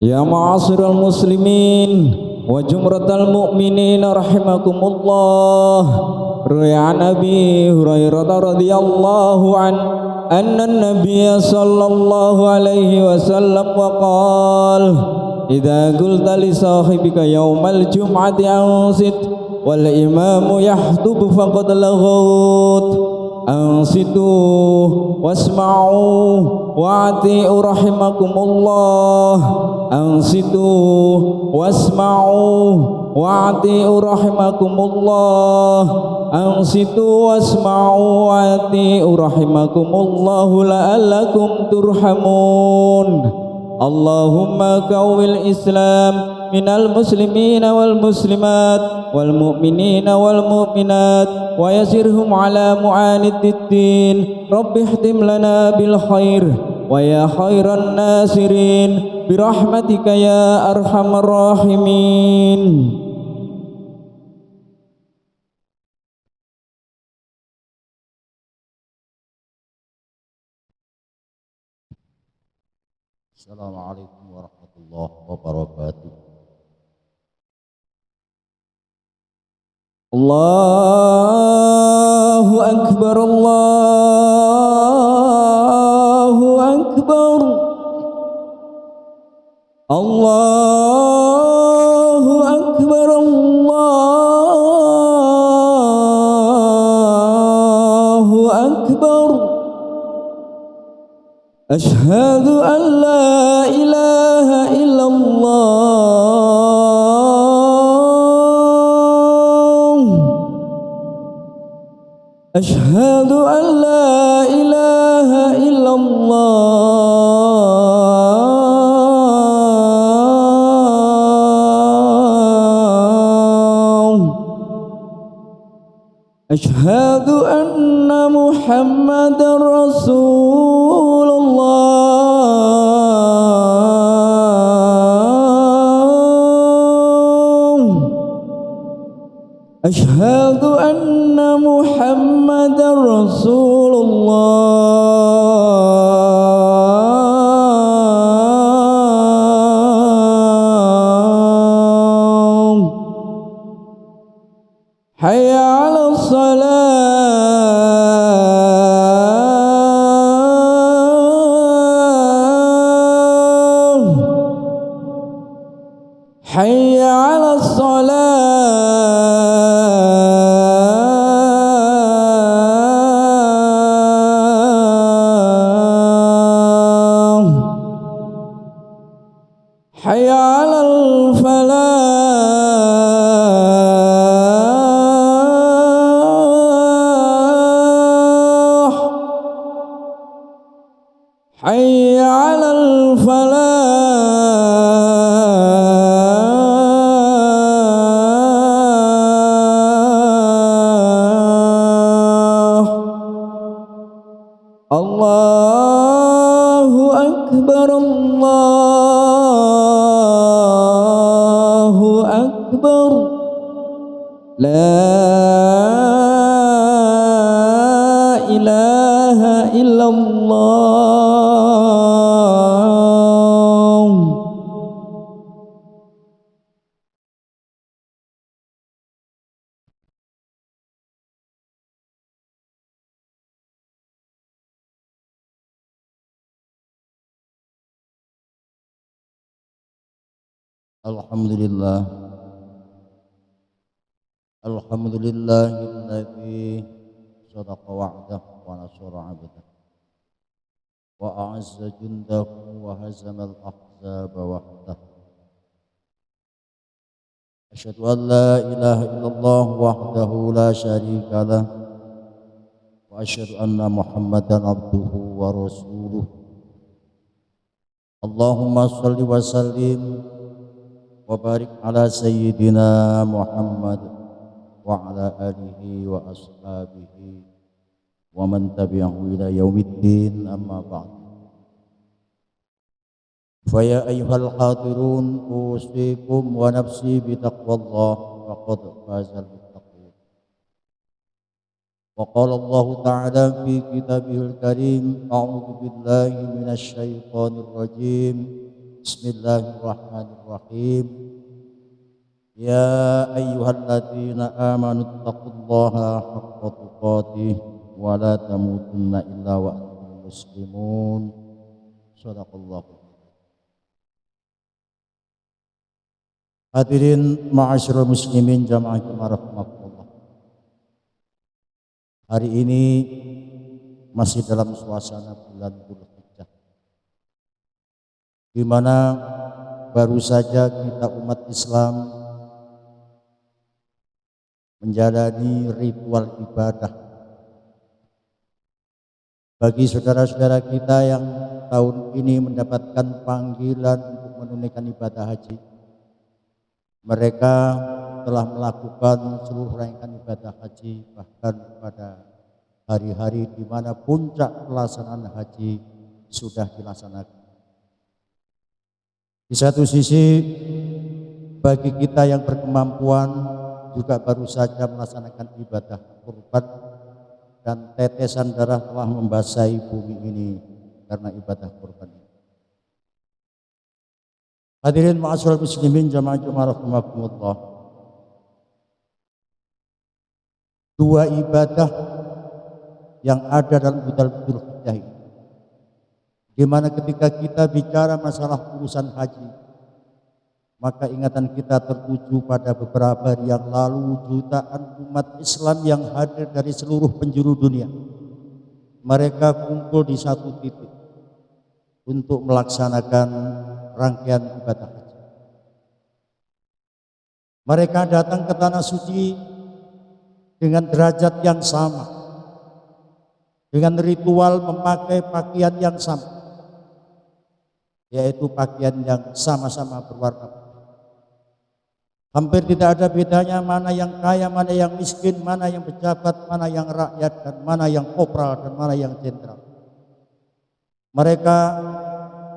Ya ma'asyiral muslimin wa jumratal mu'minin rahimakumullah. Ruya Nabi Hurairah radhiyallahu anna an-nabiy sallallahu alaihi wasallam wa qala idza qulta li sahibika yaumal jum'ati ansit wal imamu yahdub faqad laghut ansitu wasma'u wa'ati'u rahimakumullah. Ansitu wasma'u wa'ati'u rahimakumullah. Ansitu wasma'u wa'ati'u rahimakumullah la'allakum turhamun. Allahumma kawil Islam minal muslimina wal muslimat wal mu'minina wal mu'minat wa yasirhum ala mu'aniddin. Rabbi ihtim lana bil khair wa ya khairan nasirin birahmatika ya arhamar rahimin. Assalamualaikum warahmatullahi wabarakatuh. Allahu akbar, Allahu akbar, Allahu akbar, Allahu akbar. Asyhadu an la ilaha illallah. Asyhadu an la ilaha illallah. Asyhadu anna Muhammadar Rasulullah. Asyhadu anna Muhammadar Rasulullah. Hayya 'alas salah. Hayya 'alas salah. Hayya 'alal falah. Hayya 'alal falah. Allahu akbar, Allahu akbar. La ilaha illallah. Alhamdulillah. Alhamdulillahilladzi sadaqa wa'dahu wa nasara 'abdahu wa a'azza jundahu wa hazama al-ahzaba wahdahu. Asyhadu an la ilaha illallah wahdahu la syarika lah wa asyhadu anna Muhammadan abduhu wa rasuluh. Allahumma shalli wa sallim wa barik ala sayyidina Muhammad wa ala alihi wa ashabihi wa man tabi'ahu ila yaumiddin, amma ba'd. Fa ya ayyuhal hadirun usikum wa nafsi bi taqwallah faqad fazal muttaqin. Wa qala Allah ta'ala fi kitabihil karim a'udzu billahi minasy syaithanir rajim. Bismillahirrahmanirrahim. Ya ayyuhalladzina amanu taqullaha haqqa tuqatih wa la tamutunna illa wa antum muslimun. Shadaqallahu. Hadirin ma'asyiral muslimin jamaah rahimakumullah. Hari ini masih dalam suasana bulan Dzulhijjah, di mana baru saja kita umat Islam menjalani ritual ibadah. Bagi saudara-saudara kita yang tahun ini mendapatkan panggilan untuk menunaikan ibadah haji, mereka telah melakukan seluruh rangkaian ibadah haji, bahkan pada hari-hari di mana puncak pelaksanaan haji sudah dilaksanakan. Di satu sisi, bagi kita yang berkemampuan juga baru saja melaksanakan ibadah kurban, dan tetesan darah telah membasahi bumi ini karena ibadah kurban ini. Hadirin ma'asyiral muslimin jamaah rahimakumullah. Dua ibadah yang ada dalam bulan Dzulhijjah ini, di mana ketika kita bicara masalah urusan haji, maka ingatan kita tertuju pada beberapa hari yang lalu jutaan umat Islam yang hadir dari seluruh penjuru dunia. Mereka kumpul di satu titik untuk melaksanakan rangkaian ibadah haji. Mereka datang ke tanah suci dengan derajat yang sama, dengan ritual memakai pakaian yang sama, yaitu pakaian yang sama-sama berwarna putih. Hampir tidak ada bedanya mana yang kaya, mana yang miskin, mana yang pejabat, mana yang rakyat, dan mana yang kopral, dan mana yang jenderal. Mereka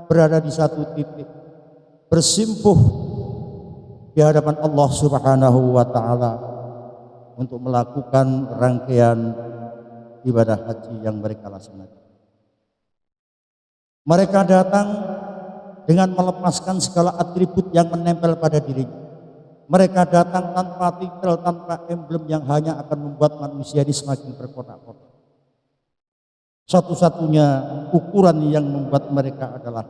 berada di satu titik, bersimpuh di hadapan Allah Subhanahu wa Ta'ala untuk melakukan rangkaian ibadah haji yang mereka laksanakan. Mereka datang dengan melepaskan segala atribut yang menempel pada dirinya. Mereka datang tanpa titel, tanpa emblem yang hanya akan membuat manusia ini semakin berkotak-kotak. Satu-satunya ukuran yang membuat mereka adalah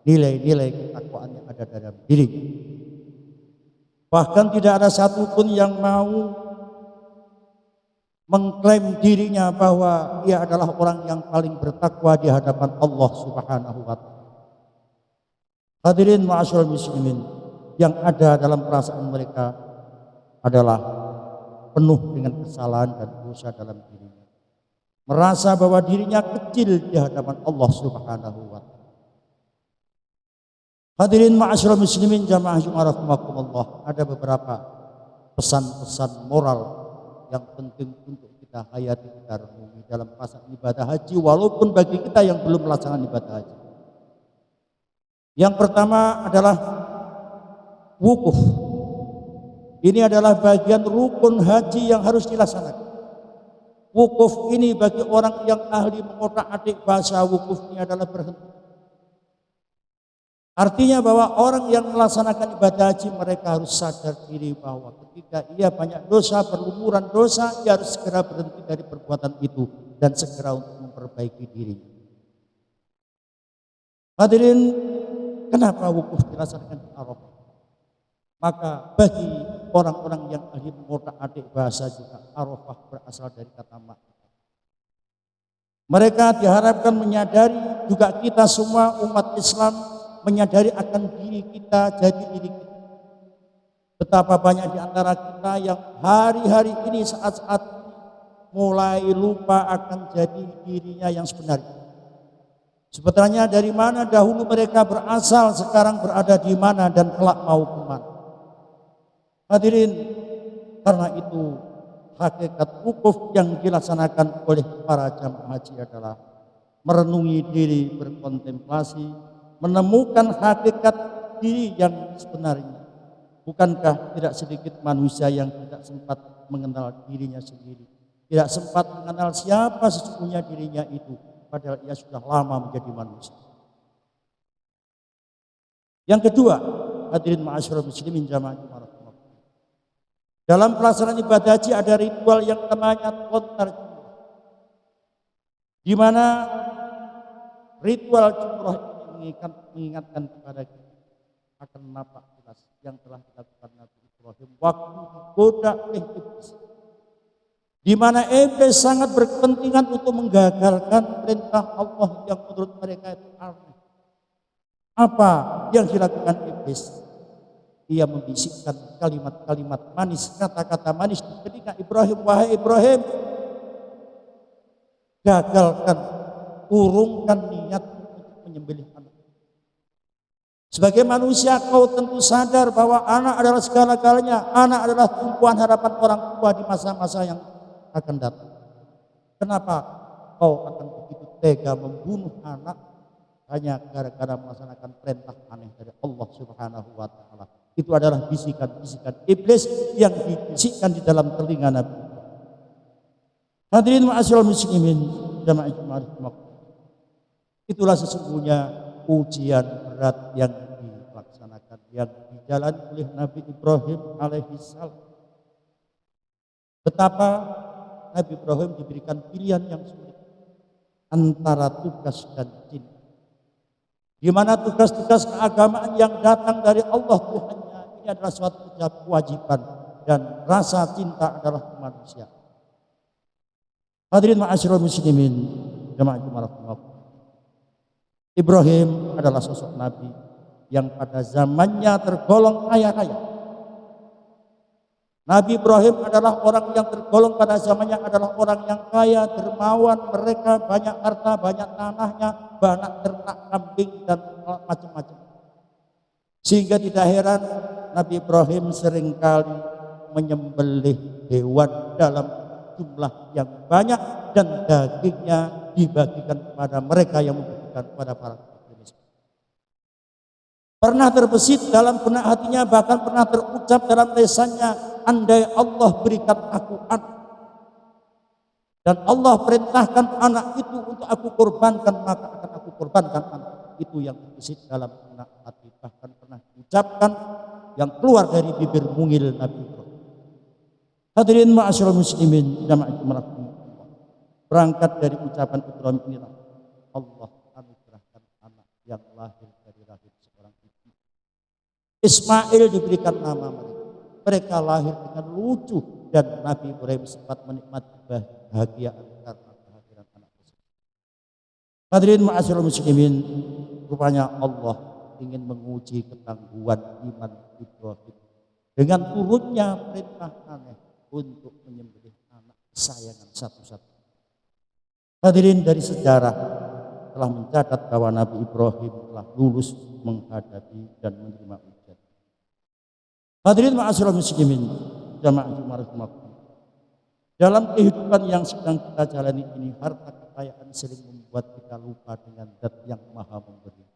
nilai-nilai ketakwaan yang ada dalam diri. Bahkan tidak ada satupun yang mau mengklaim dirinya bahwa ia adalah orang yang paling bertakwa di hadapan Allah Subhanahu wa Ta'ala. Hadirin ma'asyiral muslimin, yang ada dalam perasaan mereka adalah penuh dengan kesalahan dan dosa dalam dirinya. Merasa bahwa dirinya kecil di hadapan Allah Subhanahu wa Ta'ala. Hadirin ma'asyiral muslimin jamaah rahimakumullah, ada beberapa pesan-pesan moral yang penting untuk kita hayati, kita renungi dalam pelaksanaan ibadah haji, walaupun bagi kita yang belum melaksanakan ibadah haji. Yang pertama adalah wukuf. Ini adalah bagian rukun haji yang harus dilaksanakan. Wukuf ini bagi orang yang ahli mengotak-atik bahasa, wukuf ini adalah berhenti. Artinya bahwa orang yang melaksanakan ibadah haji, mereka harus sadar diri bahwa ketika ia banyak dosa, berlumuran dosa, ia harus segera berhenti dari perbuatan itu dan segera untuk memperbaiki dirinya. Hadirin, kenapa wukuf dilaksanakan di Arafah? Maka bagi orang-orang yang ahli mengotak-atik bahasa juga, Arafah berasal dari kata makna. Mereka diharapkan menyadari, juga kita semua umat Islam menyadari akan diri kita, jadi diri kita. Betapa banyak di antara kita yang hari-hari ini, saat-saat mulai lupa akan jadi dirinya yang sebenarnya. Sebenarnya dari mana dahulu mereka berasal, sekarang berada di mana, dan kelak mau kemana. Hadirin, karena itu hakikat wukuf yang dilaksanakan oleh para jamaah haji adalah merenungi diri, berkontemplasi, menemukan hakikat diri yang sebenarnya. Bukankah tidak sedikit manusia yang tidak sempat mengenal dirinya sendiri, tidak sempat mengenal siapa sesungguhnya dirinya itu, padahal ia sudah lama menjadi manusia. Yang kedua, hadirin ma'asyiral muslimin jamaah Jumat. Dalam pelaksanaan ibadah haji ada ritual yang namanya lontar jumroh, di mana ritual jumroh ini mengingatkan kepada kita akan napak jelas yang telah dilakukan Nabi Ibrahim waktu digoda oleh iblis, di mana iblis sangat berkepentingan untuk menggagalkan perintah Allah yang menurut mereka itu aneh. Apa yang dilakukan iblis? Ia membisikkan kalimat-kalimat manis, kata-kata manis di telinga Ibrahim. Wahai Ibrahim, gagalkan, urungkan niat untuk menyembelih anak. Sebagai manusia kau tentu sadar bahwa anak adalah segala-galanya. Anak adalah tumpuan harapan orang tua di masa-masa yang akan datang. Kenapa kau akan begitu tega membunuh anak hanya gara-gara melaksanakan perintah aneh dari Allah Subhanahu wa Ta'ala? Itu adalah bisikan-bisikan iblis yang dibisikkan di dalam telinga Nabi. Hadirin ma'asyiral muslimin jamaah Jumat. Itulah sesungguhnya ujian berat yang dilaksanakan, yang dijalani oleh Nabi Ibrahim alaihissalam. Betapa Nabi Ibrahim diberikan pilihan yang sulit antara tugas dan cinta, di mana tugas-tugas keagamaan yang datang dari Allah Tuhannya ini adalah suatu kewajiban dan rasa cinta adalah kemanusiaan. Hadirin ma'asyiral muslimin jamaah Jumat. Ibrahim adalah sosok Nabi yang pada zamannya tergolong kaya raya. Nabi Ibrahim adalah orang yang tergolong pada zamannya adalah orang yang kaya, dermawan, mereka banyak harta, banyak tanahnya, banyak ternak, kambing dan macam-macam. Sehingga tidak heran Nabi Ibrahim seringkali menyembelih hewan dalam jumlah yang banyak dan dagingnya dibagikan kepada mereka yang membutuhkan, kepada para miskin. Pernah terbesit dalam benak hatinya, bahkan pernah terucap dalam lisannya, andai Allah berikan aku anak dan Allah perintahkan anak itu untuk aku korbankan, maka akan aku korbankan anak itu. Yang terbesit dalam benak hati, bahkan pernah diucapkan, yang keluar dari bibir mungil Nabi Ibrahim. Hadirin ma'asyiral muslimin jamaah Jumat. Berangkat dari ucapan Ibrahim inilah Allah anugerahkan anak yang lahir dari rahim seorang ibu. Ismail diberikan nama mereka. Mereka lahir dengan lucu dan Nabi Ibrahim sempat menikmati bahagiaan karena kehadiran anak tersebut. Hadirin ma'asyiral muslimin, rupanya Allah ingin menguji ketangguhan iman Ibrahim dengan turunnya perintah aneh untuk menyembelih anak kesayangan satu-satu. Hadirin, dari sejarah telah mencatat bahwa Nabi Ibrahim telah lulus menghadapi dan menerima ujian. Hadirin ma'asyiral muslimin jamaah Jumat. Dalam kehidupan yang sedang kita jalani ini, harta kekayaan sering membuat kita lupa dengan Zat yang Maha Memberi.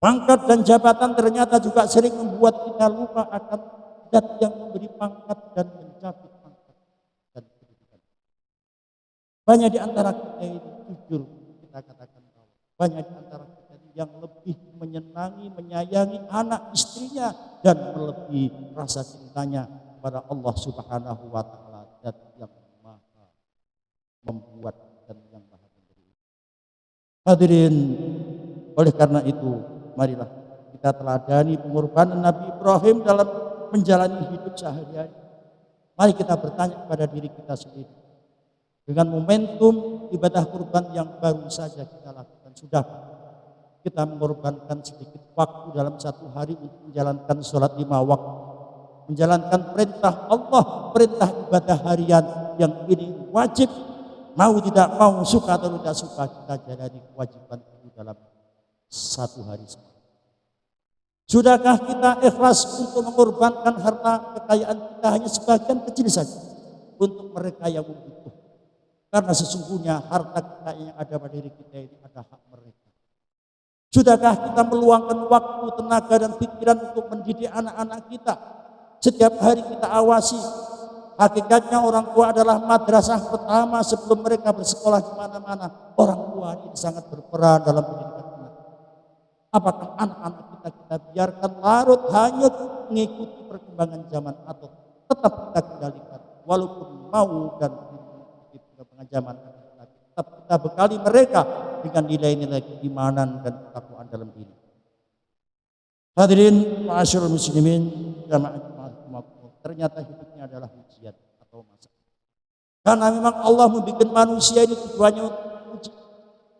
Pangkat dan jabatan ternyata juga sering membuat kita lupa akan Zat yang memberi pangkat dan mencabut pangkat dan kedudukan. Banyak di antara kita ini, jujur kita katakan bahwa banyak di antara kita ini yang lebih menyenangi, menyayangi anak istrinya dan melebihi rasa cintanya kepada Allah Subhanahu wa Ta'ala, Zat yang Maha membuat dan yang Maha memberi. Hadirin, oleh karena itu marilah kita teladani pengorbanan Nabi Ibrahim dalam menjalani hidup sehari-hari. Mari kita bertanya kepada diri kita sendiri, dengan momentum ibadah kurban yang baru saja kita lakukan, sudah kita mengorbankan sedikit waktu dalam satu hari untuk menjalankan sholat 5 waktu, menjalankan perintah Allah, perintah ibadah harian yang ini wajib, mau tidak mau, suka atau tidak suka, kita jalani kewajiban itu dalam satu hari sekali. Sudahkah kita ikhlas untuk mengorbankan harta kekayaan kita hanya sebagian kecil saja untuk mereka yang membutuhkan? Karena sesungguhnya harta kekayaan yang ada pada diri kita ini adalah hak mereka. Sudahkah kita meluangkan waktu, tenaga dan pikiran untuk mendidik anak-anak kita? Setiap hari kita awasi. Hakikatnya orang tua adalah madrasah pertama sebelum mereka bersekolah di mana-mana. Orang tua ini sangat berperan dalam pendidikan anak. Apakah anak-anak kita kita biarkan larut hanyut mengikuti perkembangan zaman atau tetap kita kendalikan walaupun mau dan mengikuti perkembangan zaman, tetap kita bekali mereka dengan nilai-nilai keimanan dan ketakwaan dalam diri. Hadirin ma'asyiral muslimin jamaah ternyata hidupnya adalah ujian atau masalah. Karena memang Allah membuat manusia ini tujuannya untuk uji.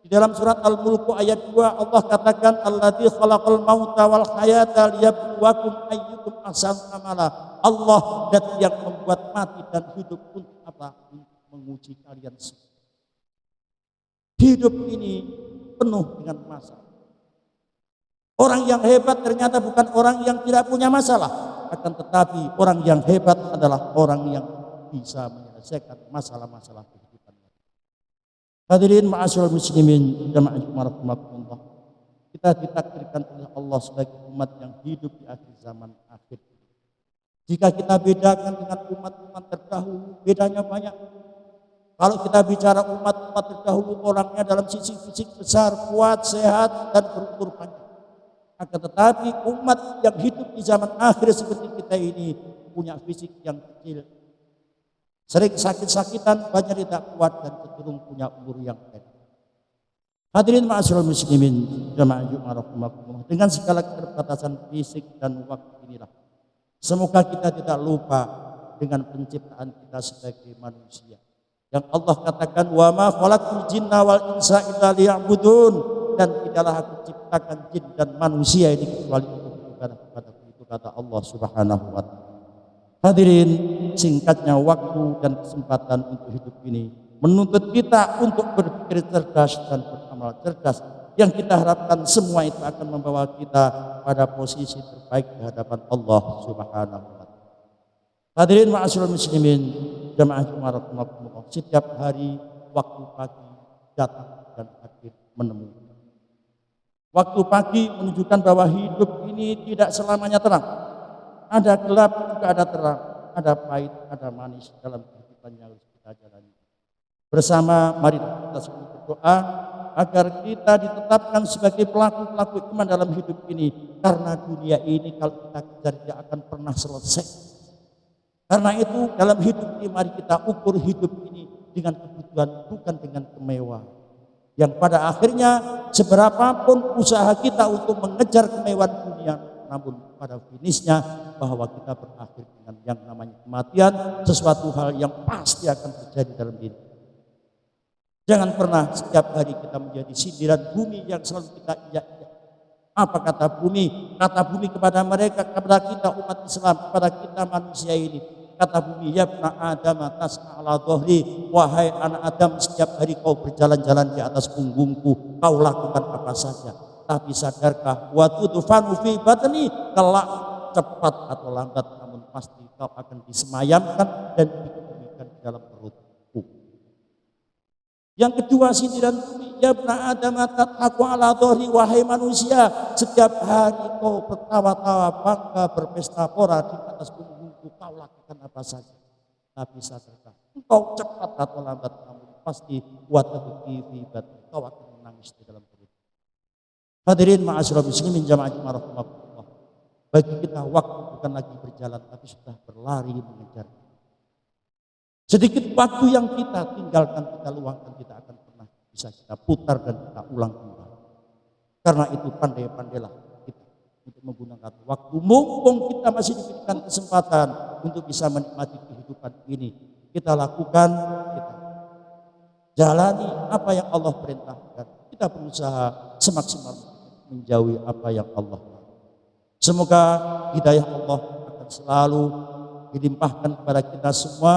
Di dalam surat Al-Mulk ayat 2 Allah katakan alladzi khalaqal mauta wal hayata liyabluwakum ayyukum ahsanu amala. Allah zat yang membuat mati dan hidup untuk apa? Untuk menguji kalian semua. Hidup ini penuh dengan masalah. Orang yang hebat ternyata bukan orang yang tidak punya masalah, akan tetapi orang yang hebat adalah orang yang bisa menyelesaikan masalah-masalah kehidupan. Hadirin ma'asyiral muslimin jamaah rahimakumullah. Kita ditakdirkan oleh Allah sebagai umat yang hidup di akhir zaman akhir. Jika kita bedakan dengan umat-umat terdahulu, bedanya banyak. Kalau kita bicara umat-umat terdahulu, orangnya dalam sisi fisik besar, kuat, sehat, dan berumur panjang. Akan tetapi umat yang hidup di zaman akhir seperti kita ini punya fisik yang kecil, sering sakit-sakitan, banyak tidak kuat dan cenderung punya umur yang pendek. Hadirin ma'asyiral muslimin jamaah rahimakumullah, dengan segala keterbatasan fisik dan waktu inilah semoga kita tidak lupa dengan penciptaan kita sebagai manusia yang Allah katakan wa ma khalaqtul jinna wal insa illa liya'budun, dan tidaklah aku ciptakan jin dan manusia ini kecuali untuk beribadah kepadaku, itu kata Allah Subhanahu wa taala. Hadirin, singkatnya waktu dan kesempatan untuk hidup ini menuntut kita untuk berpikir cerdas dan beramal cerdas, yang kita harapkan semua itu akan membawa kita pada posisi terbaik di hadapan Allah Subhanahu wa taala. Hadirin ma'asyiral muslimin jamaah rahimakumullah, setiap hari waktu pagi datang dan hadir menemui. Waktu pagi menunjukkan bahwa hidup ini tidak selamanya terang. Ada gelap juga ada terang, ada pahit, ada manis dalam kehidupan yang harus kita jalani. Bersama mari kita semua berdoa agar kita ditetapkan sebagai pelaku-pelaku iman dalam hidup ini. Karena dunia ini kalau kita kejar tidak akan pernah selesai. Karena itu dalam hidup ini mari kita ukur hidup ini dengan kebutuhan, bukan dengan kemewahan. Yang pada akhirnya seberapapun usaha kita untuk mengejar kemewahan dunia, namun pada finishnya bahwa kita berakhir dengan yang namanya kematian, sesuatu hal yang pasti akan terjadi dalam diri. Jangan pernah setiap hari kita menjadi sindiran bumi yang selalu kita iya-iya. Apa kata bumi? Kata bumi kepada mereka, kepada kita umat Islam, kepada kita manusia ini. Kata bumi, ya ibna Adam tas'a ala dhahri, wahai anak Adam, setiap hari kau berjalan-jalan di atas punggungku, kau lakukan apa saja. Tapi sadarkah, wa tudfanu fi batni, kelak cepat atau lambat namun pasti kau akan disemayamkan dan dikebumikan di dalam perutku. Yang kedua, sindiran bumi, ya ibna Adam tas'a ala dhahri, wahai manusia, setiap hari kau bertawa-tawa, bangga, berpesta pora di atas punggungku, kau lakukan apa saja. Tapi sadarkah, engkau cepat atau lambat namun pasti watabki fi batni, kau akan menangis di dalam perut. Hadirin ma'asyiral muslimin jamaah rahimakumullah, bagi kita waktu bukan lagi berjalan tapi sudah berlari mengejar. Sedikit waktu yang kita tinggalkan, kita luangkan, kita akan pernah bisa kita putar dan kita ulang kembali. Karena itu pandai-pandailah kita untuk menggunakan waktu, mumpung kita masih diberikan kesempatan untuk bisa menikmati kehidupan ini. Kita lakukan, kita jalani apa yang Allah perintahkan. Kita berusaha semaksimal menjauhi apa yang Allah larang. Semoga hidayah Allah akan selalu dilimpahkan kepada kita semua.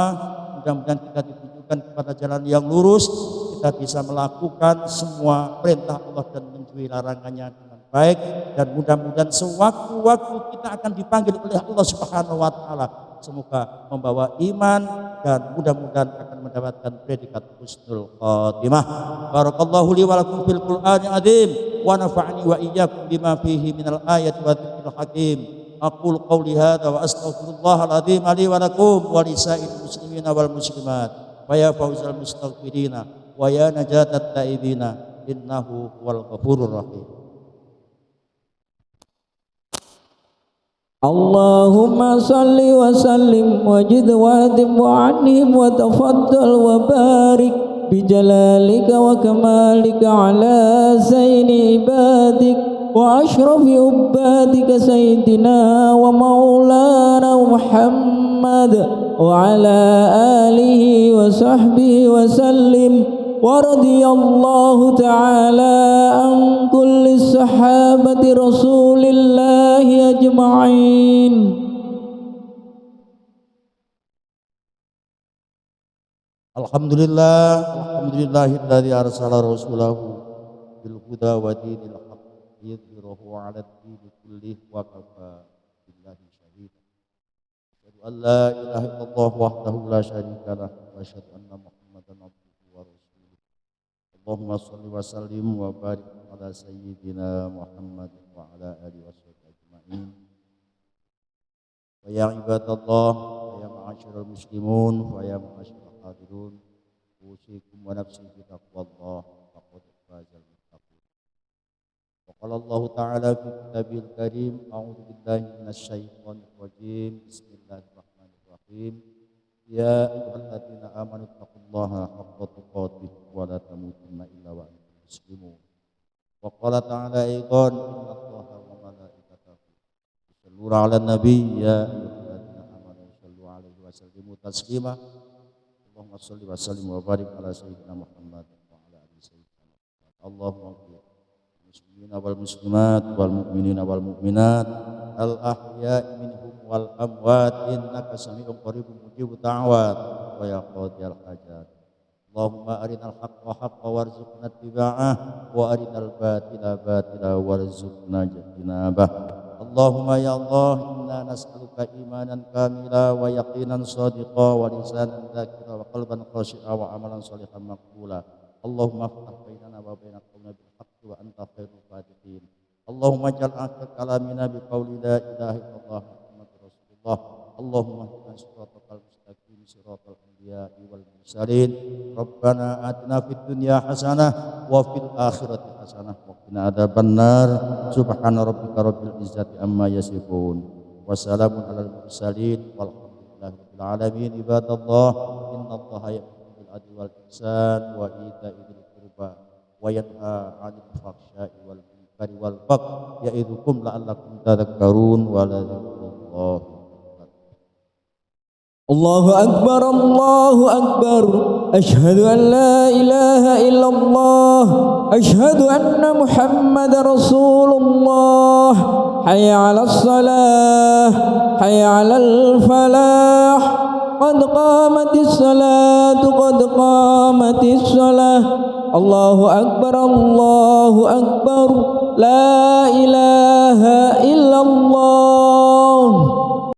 Mudah-mudahan kita ditujukan kepada jalan yang lurus, kita bisa melakukan semua perintah Allah dan menjauhi larangannya dengan baik, dan mudah-mudahan sewaktu-waktu kita akan dipanggil oleh Allah Subhanahu wa taala. Semoga membawa iman dan mudah-mudahan akan mendapatkan predikat husnul khatimah. Barakallahu li wa lakum fil Qur'anil azim wa nafa'ani wa iyyakum bima fihi minal ayati wa dzikril hakim. Aqul qawli hadza wa astaghfirullahal azim li wa lakum wa lisa'il muslimina wal muslimat. Wa ya fawzal mustaghfirina wa ya najatat taibina innahu wal ghafurur rahim. اللهم صل وسلم وجد وادم وعنهم وتفضل وبارك بجلالك وكمالك على زين عبادك وأشرف عبادك سيدنا ومولانا محمد وعلى آله وصحبه وسلم. ورضي الله تعالى عن كل الصحابة رسول الله أجمعين. Alhamdulillahilladzi arsala rasulahu bil huda wa dinil haqq liyudhhirahu 'ala ad-dini kullih wa kafa billahi shahida. Asyhadu an la ilaha illallah wahdahu la syarika lah wa asyhadu anna Muhammadan abduhu wa rasuluh. Allahumma shalli wa sallim wa barik ala sayyidina Muhammad wa ala alihi washabihi ajma'in. Wa ya ibadallah wa ya ma'asyiral muslimun wa ya ma'asyiral hadirun, usikum wa nafsi bi taqwallah faqad fazal muttaqun. Wa qala Allah ta'ala fi kitabil karim, a'udzu billahi minasy syaithanir rajim. Bismillahirrahmanirrahim. Ya ayyuhalladzina amanu taqullaha haqqa tuqatih wa la tamutunna illa wa antum muslimun. Wa qala ta'ala aidan, innallaha wa malaikatahu yusholluna 'alan nabiy ya ayyuhalladzina amanu shallu 'alaihi wa sallimu taslima. Allahumma shalli wa sallim wa barik ala sayyidina Muhammad wa ala ali sayyidina Muhammad. Allahumma ighfir muslimina wal muslimat wal mu'minina wal mu'minat al ahya'i minhum wal amwat innaka sami'un qaribun mujibud da'wat wa ya qadiyal hajat. Allahumma arinal haqqa haqqan warzuqna ittiba'ah wa arinal batila batila warzuqna ijtinabah. Allahumma ya Allah, inna nas'aluka imanan kamila wa yaqinan shadiqa wa lisanan dzakira wa qalban khashi'a wa amalan shalihan maqbula. Allahumma ftah bainana wa baina qaumina bil haqqi wa anta khairul fatihin. Allahumma ij'al akhir kalamina bi qawli la ilaha illallah Muhammadur Rasulullah. Allahumma ihdina siratal mustaqim siratal anbiya'i wal mursalin. Rabbana atina fid dunya hasanah wa fil akhirati hasanah wa qina adzabannar. Subhana rabbika rabbil izzati amma yasifun wa salamun alal mursalin walhamdulillahi rabbil alamin. Ibadallah, innallaha ya'muru bil adli wal ihsan wa ita'i dzil qurba wa yanha 'anil fahsya'i wal munkari wal baghi ya'idzukum la'allakum tadhakkarun wa la dzikrullahi. الله أكبر الله أكبر أشهد أن لا إله إلا الله أشهد أن محمد رسول الله حي على الصلاة حي على الفلاح قد قامت الصلاة قد قامت الصلاة الله أكبر لا إله